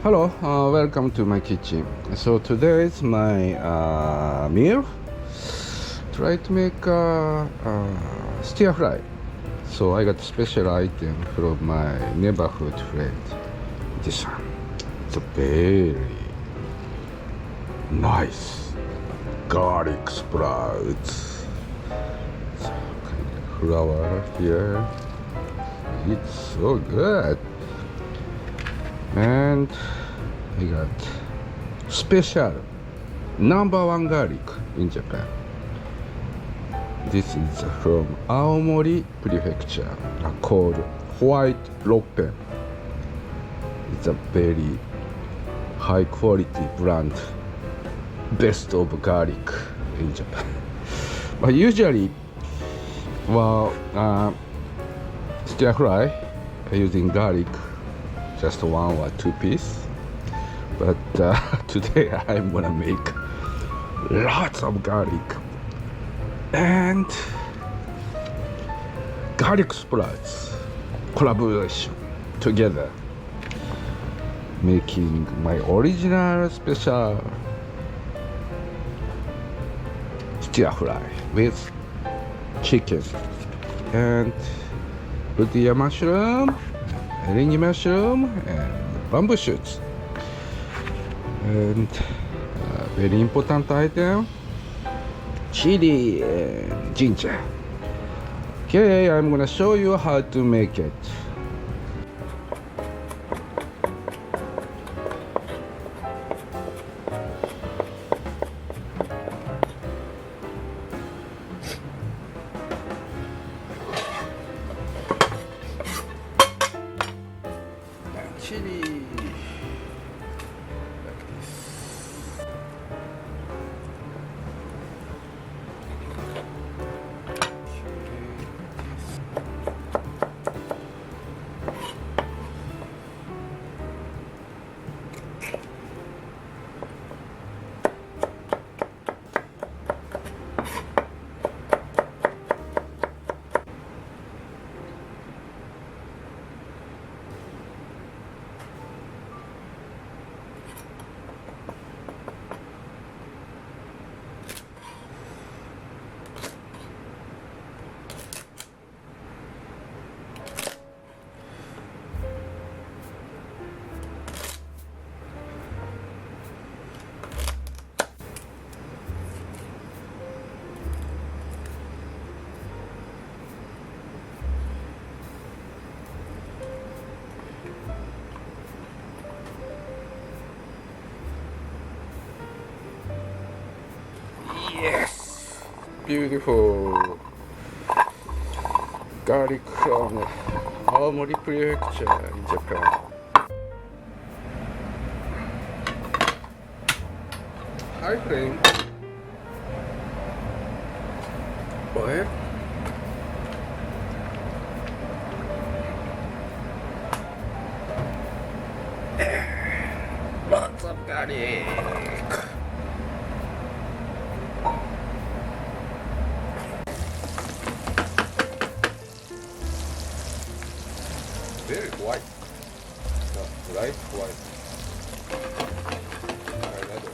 Hello, welcome to my kitchen. So today is my meal. Try to make stir fry. So I got special item from my neighborhood friend. This one. It's a very nice garlic sprouts. So kind of flour here. It's so good. And I got special #1 garlic in Japan. This is from Aomori Prefecture, called White Roppen. It's a very high quality brand, best of garlic in Japan. But usually, stir fry using garlic, just 1 or 2 pieces. But today I'm gonna make lots of garlic and garlic sprouts collaboration together, making my original special stir fry with chicken and tortilla mushroom, ringy mushroom, and bamboo shoots. And very important item, chili and ginger. Okay, I'm gonna show you how to make it. Chili like this. Yes, beautiful garlic from Aomori Prefecture in Japan. Hi friend. Oil. Lots of garlic. Very white, light white. Another.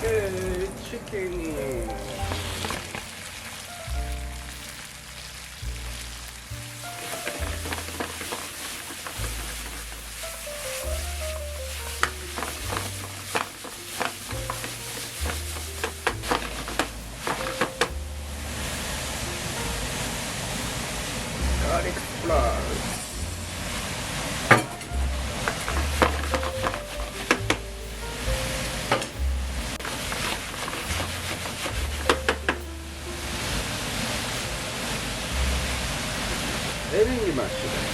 Okay, chicken. Garlic sprouts. Ringy mushroom.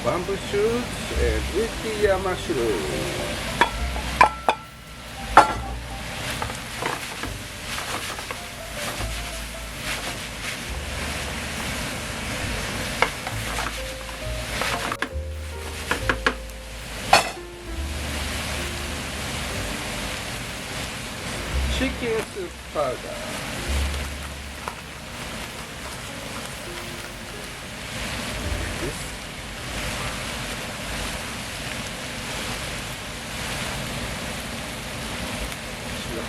bamboo shoots and with the mushroom. Chicken soup powder.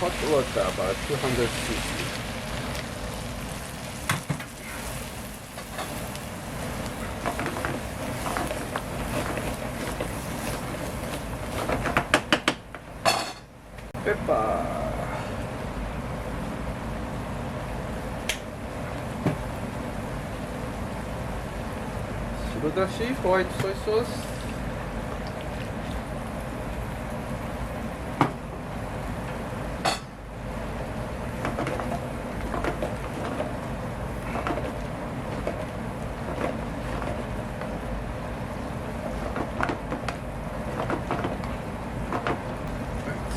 Hot water about 200 cc. Pepper. Shirodashi, white soy sauce.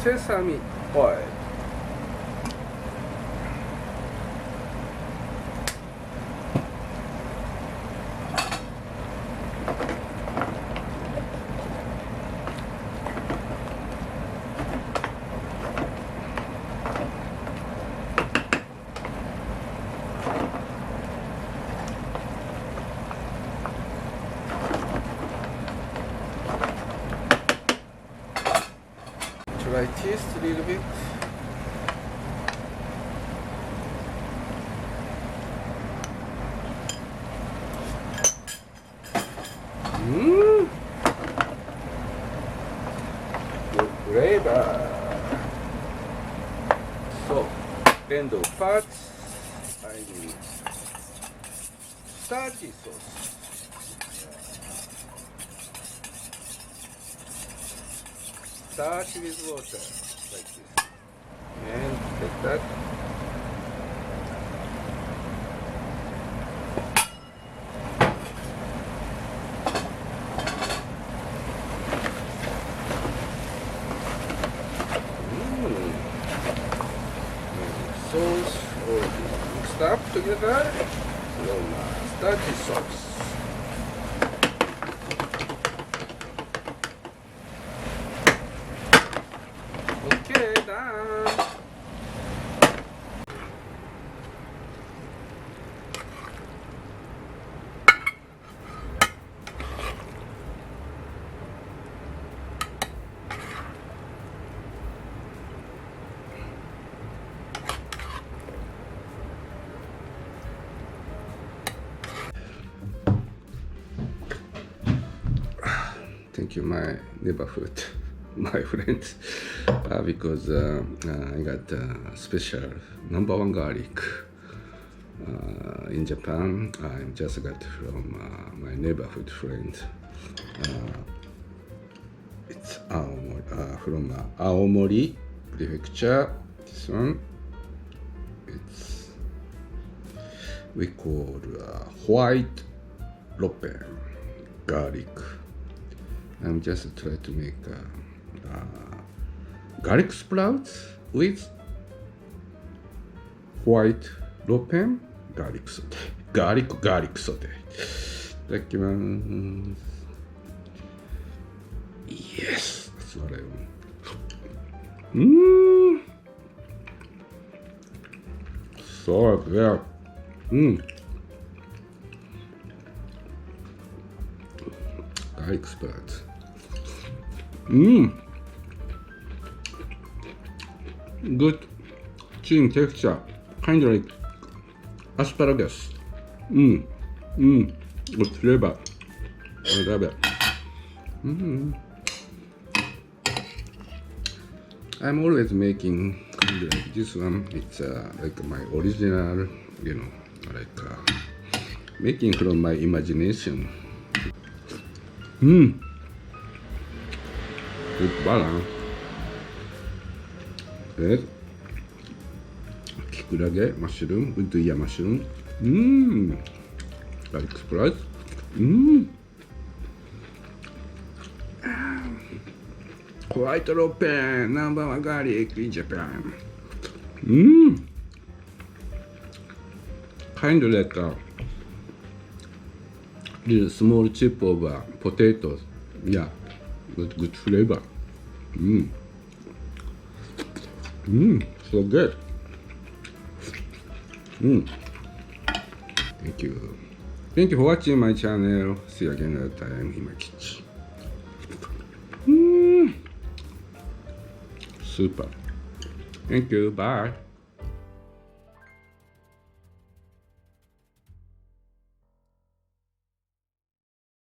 Sesame oil. Try taste a little bit. Good flavor. So, end of part, I need starchy sauce. Starch with water, like this. And take that. Sauce all mixed up together. Starchy sauce. Okay, done. Thank you, my neighborhood, my friends, because I got special #1 garlic in Japan. I just got from my neighborhood friend. It's from Aomori Prefecture. This one, it's we call White Roppen garlic. I'm just trying to make garlic sprouts with white roppen garlic sote. Garlic sote. いただきます。Yes, that's what I want. So good. Garlic sprouts. Good chewy texture, kind of like asparagus. Good flavor. I love it. I'm always making kind of like this one. It's like my original, like making from my imagination. Good balance. Yes. Kikurage mushroom with the mushroom. Garlic sprouts. White Roppen, number one garlic in Japan. Kind of like a little small chip of potatoes. Yeah, good flavor. So good. Thank you. Thank you for watching my channel. See you again another time in my kitchen. Super. Thank you. Bye.